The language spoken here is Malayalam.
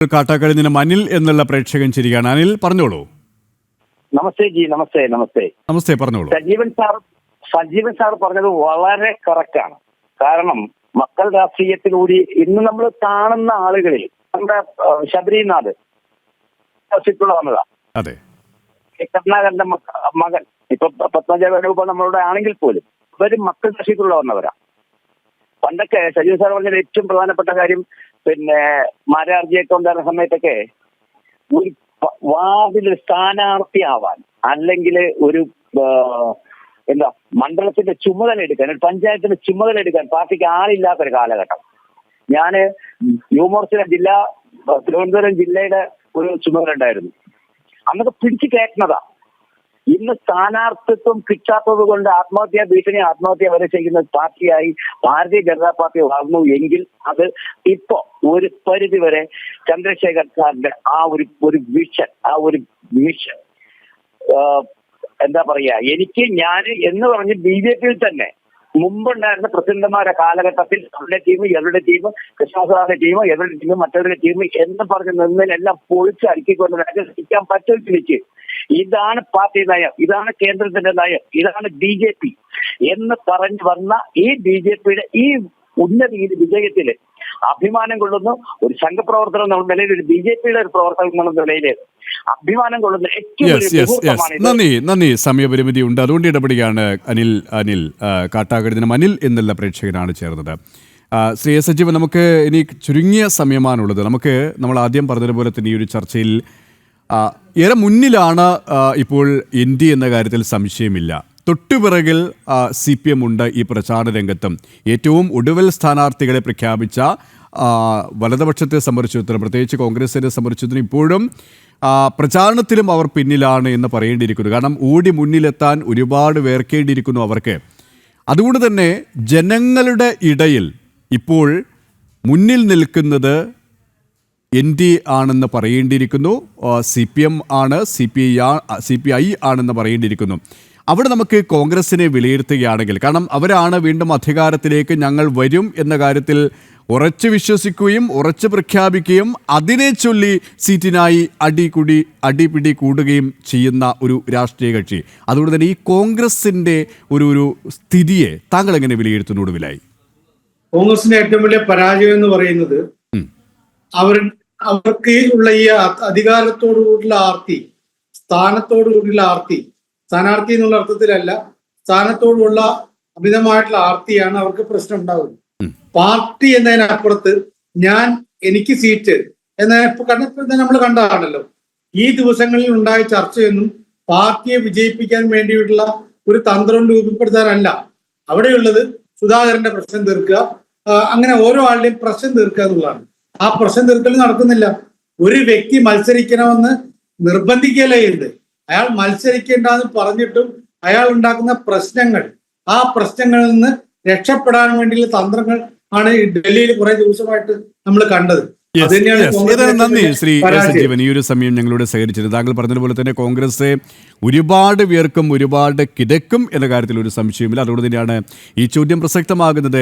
കാട്ടാക്കടഞ്ഞിന് അനിൽ എന്നുള്ള പ്രേക്ഷകൻ ചിരിയാണ്. അനിൽ പറഞ്ഞോളൂ. നമസ്തേ ജി. നമസ്തേ. നമസ്തേ, പറഞ്ഞോളൂ. സജീവൻ സാർ പറഞ്ഞത് വളരെ കറക്റ്റാണ്. കാരണം മക്കൾ രാഷ്ട്രീയത്തിലൂടെ ഇന്ന് നമ്മൾ കാണുന്ന ആളുകളിൽ നമ്മുടെ ശബരിനാഥ് വന്നതാ. അതെ. കരുണാകരന്റെ മകൻ ഇപ്പൊ പത്മജാബ നമ്മളുടെ ആണെങ്കിൽ പോലും ഇവര് മക്കൾ രാഷ്ട്രീയത്തിലുള്ള വന്നവരാ. പണ്ടൊക്കെ സജീവൻ സാർ പറഞ്ഞത് ഏറ്റവും പ്രധാനപ്പെട്ട കാര്യം, മാരാർജിയൊക്കെ ഉണ്ടായിരുന്ന സമയത്തൊക്കെ ഒരു വാർഡിൽ സ്ഥാനാർത്ഥിയാവാൻ അല്ലെങ്കിൽ ഒരു മണ്ഡലത്തിന്റെ ചുമതല എടുക്കാൻ, ഒരു പഞ്ചായത്തിന്റെ ചുമതല എടുക്കാൻ പാർട്ടിക്ക് ആളില്ലാത്തൊരു കാലഘട്ടം. ഞാന് യുവമോർച്ചയുടെ തിരുവനന്തപുരം ജില്ലയുടെ ഒരു ചുമതല ഉണ്ടായിരുന്നു. അന്നൊക്കെ പിടിച്ചു കയറ്റുന്നതാ. ഇന്ന് സ്ഥാനാർത്ഥിത്വം കിട്ടാത്തത് കൊണ്ട് ആത്മഹത്യ വരെ ചെയ്യുന്ന പാർട്ടിയായി ഭാരതീയ ജനതാ പാർട്ടി വളർന്നു എങ്കിൽ അത് ഇപ്പോ ഒരു പരിധി വരെ ചന്ദ്രശേഖർ സാറിന്റെ ആ ഒരു മിഷൻ എന്താ പറയാ, ഞാൻ എന്ന് പറഞ്ഞ് BJP-യിൽ തന്നെ മുമ്പുണ്ടായിരുന്ന പ്രസിഡന്റുമാരുടെ കാലഘട്ടത്തിൽ അവരുടെ ടീം, ഇവരുടെ ടീം, കൃഷ്ണസാറിന്റെ ടീം, ഇവരുടെ ടീം, മറ്റവരുടെ ടീം എന്ന് പറഞ്ഞ് നിന്നതിനെല്ലാം പൊളിച്ച് അടുക്കിക്കൊണ്ട് രാജ്യം പറ്റുവെച്ച് ഇതാണ് പാർട്ടി നയം, ഇതാണ് കേന്ദ്രത്തിന്റെ നയം, ഇതാണ് BJP എന്ന് പറഞ്ഞു വന്ന ഈ BJP-യുടെ ഈ ഉന്നത വിജയത്തില് അഭിമാനം കൊള്ളുന്നു. ഒരു സംഘപ്രവർത്തനം എന്നുള്ള നിലയിൽ, ഒരു BJP-യുടെ ഒരു പ്രവർത്തനം എന്നുള്ള നിലയിൽ അഭിമാനം കൊള്ളുന്ന ഏറ്റവും നന്ദി. സമയപരിമിതി ഉണ്ട്, അതുകൊണ്ട് ഇടപെടുകയാണ്. അനിൽ കാട്ടാക്കടഞ്ഞിന് അനിൽ എന്നുള്ള പ്രേക്ഷകനാണ് ചേർന്നത്. ശ്രീ സജീവൻ, നമുക്ക് ഇനി ചുരുങ്ങിയ സമയമാണുള്ളത്. നമ്മൾ ആദ്യം പറഞ്ഞതുപോലെ തന്നെ ഈ ഒരു ചർച്ചയിൽ ഏറെ മുന്നിലാണ് ഇപ്പോൾ ഇന്ത്യ എന്ന കാര്യത്തിൽ സംശയമില്ല. തൊട്ടുപിറകിൽ CPM ഉണ്ട് ഈ പ്രചാരണ രംഗത്തും. ഏറ്റവും ഒടുവിൽ സ്ഥാനാർത്ഥികളെ പ്രഖ്യാപിച്ച വലതുപക്ഷത്തെ സംബന്ധിച്ചിടത്തോളം, പ്രത്യേകിച്ച് കോൺഗ്രസിനെ സംബന്ധിച്ചിടത്തോളം ഇപ്പോഴും പ്രചാരണത്തിലും അവർ പിന്നിലാണ് എന്ന് പറയേണ്ടിയിരിക്കുന്നു. കാരണം ഓടി മുന്നിലെത്താൻ ഒരുപാട് വേർക്കേണ്ടിയിരിക്കുന്നു അവർക്ക്. അതുകൊണ്ട് തന്നെ ജനങ്ങളുടെ ഇടയിൽ ഇപ്പോൾ മുന്നിൽ നിൽക്കുന്നത് NDA ആണെന്ന് പറയേണ്ടിയിരിക്കുന്നു, CPM ആണ്, CPI ആണെന്ന് പറയേണ്ടിയിരിക്കുന്നു. അവിടെ നമുക്ക് കോൺഗ്രസിനെ വിലയിരുത്തുകയാണെങ്കിൽ, കാരണം അവരാണ് വീണ്ടും അധികാരത്തിലേക്ക് ഞങ്ങൾ വരും എന്ന കാര്യത്തിൽ ഉറച്ചു വിശ്വസിക്കുകയും ഉറച്ചു പ്രഖ്യാപിക്കുകയും അതിനെ ചൊല്ലി സീറ്റിനായി അടിപിടി കൂടുകയും ചെയ്യുന്ന ഒരു രാഷ്ട്രീയ കക്ഷി. അതുകൊണ്ട് തന്നെ ഈ കോൺഗ്രസിന്റെ ഒരു സ്ഥിതിയെ താങ്കൾ എങ്ങനെ വിലയിരുത്തുന്നു? ഒടുവിലായി കോൺഗ്രസിന്റെ ഏറ്റവും വലിയ പരാജയം എന്ന് പറയുന്നത് അവർക്ക് ഉള്ള ഈ അധികാരത്തോടുകൂടിയുള്ള ആർത്തി, സ്ഥാനത്തോടുകൂടിയുള്ള ആർത്തി, സ്ഥാനാർത്ഥി എന്നുള്ള അർത്ഥത്തിലല്ല, സ്ഥാനത്തോടുള്ള അമിതമായിട്ടുള്ള ആർത്തിയാണ് അവർക്ക് പ്രശ്നം ഉണ്ടാവുന്നത്. പാർട്ടി എന്നതിനപ്പുറത്ത് എനിക്ക് സീറ്റ് നമ്മൾ കണ്ടതാണല്ലോ. ഈ ദിവസങ്ങളിൽ ഉണ്ടായ ചർച്ചയൊന്നും പാർട്ടിയെ വിജയിപ്പിക്കാൻ വേണ്ടിയിട്ടുള്ള ഒരു തന്ത്രം രൂപപ്പെടുത്താനല്ല. അവിടെയുള്ളത് സുധാകരന്റെ പ്രശ്നം തീർക്കുക, അങ്ങനെ ഓരോ ആളുടെയും പ്രശ്നം തീർക്കുക എന്നുള്ളതാണ്. ആ പ്രശ്നം തീർക്കൽ നടക്കുന്നില്ല. ഒരു വ്യക്തി മത്സരിക്കണമെന്ന് നിർബന്ധിക്കലുണ്ട്. അയാൾ മത്സരിക്കേണ്ടെന്ന് പറഞ്ഞിട്ടും അയാൾ ഉണ്ടാക്കുന്ന പ്രശ്നങ്ങൾ, ആ പ്രശ്നങ്ങളിൽ നിന്ന് രക്ഷപ്പെടാൻ വേണ്ടിയുള്ള തന്ത്രങ്ങൾ ആണ് ഡൽഹിയിൽ കുറെ ദിവസമായിട്ട് നമ്മൾ കണ്ടത്. നന്ദി ശ്രീ സജീവൻ, ഈ ഒരു സമയം ഞങ്ങളോട് സഹകരിച്ചത്. താങ്കൾ പറഞ്ഞതുപോലെ തന്നെ കോൺഗ്രസ് ഒരുപാട് പേർക്കും ഒരുപാട് കിടക്കും എന്ന കാര്യത്തിൽ ഒരു സംശയമില്ല. അതുകൊണ്ട് തന്നെയാണ് ഈ ചോദ്യം പ്രസക്തമാകുന്നത്.